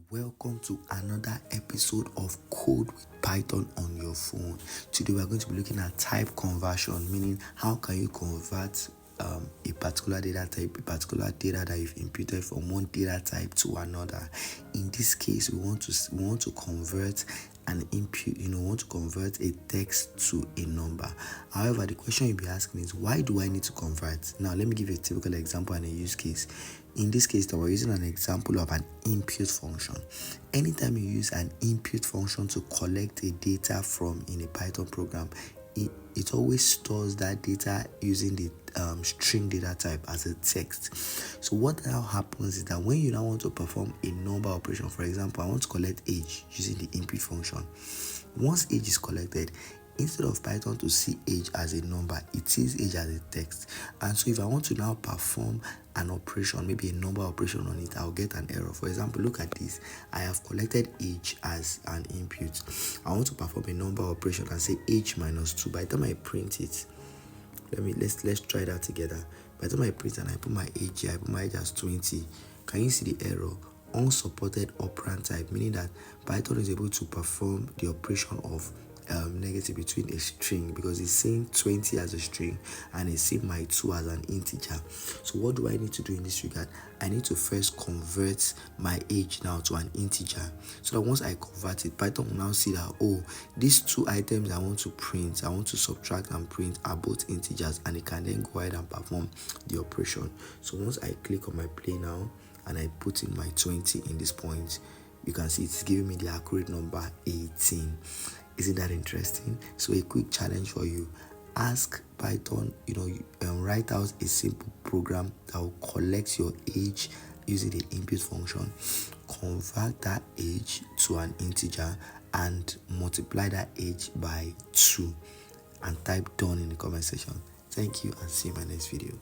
Welcome to another episode of Code with Python on your phone. Today we are going to be looking at type conversion, meaning how can you convert a particular data type, a particular data that you've imputed from one data type to another. In this case, we want to convert an input, we want to convert a text to a number. However, the question you'll be asking is, why do I need to convert? Now, let me give you a typical example and a use case. In this case, we're using an example of an input function. Anytime you use an input function to collect a data from in a Python program, it always stores that data using the string data type as a text. So what now happens is that when you now want to perform a number operation, for example, I want to collect age using the input function. Once age is collected, instead of Python to see age as a number, it sees age as a text. And so if I want to now perform an operation, maybe a number operation on it, I'll get an error. For example, look at this. I have collected age as an input. I want to perform a number operation and say age minus 2. By the time I print it, let's try that together. By the time I print and I put my age here, I put my age as 20. Can you see the error? Unsupported operand type, meaning that Python is able to perform the operation of negative between a string, because it's saying 20 as a string and it's saying my 2 as an integer. So what do I need to do in this regard? I need to first convert my age now to an integer, so that once I convert it, Python will now see that, oh, these two items I want to print, I want to subtract and print, are both integers, and it can then go ahead and perform the operation. So once I click on my play now and I put in my 20 in this point, you can see it's giving me the accurate number 18. Isn't that interesting? So a quick challenge for you: ask Python, write out a simple program that will collect your age using the input function, convert that age to an integer, and multiply that age by 2, and type done in the comment section. Thank you, and see you in my next video.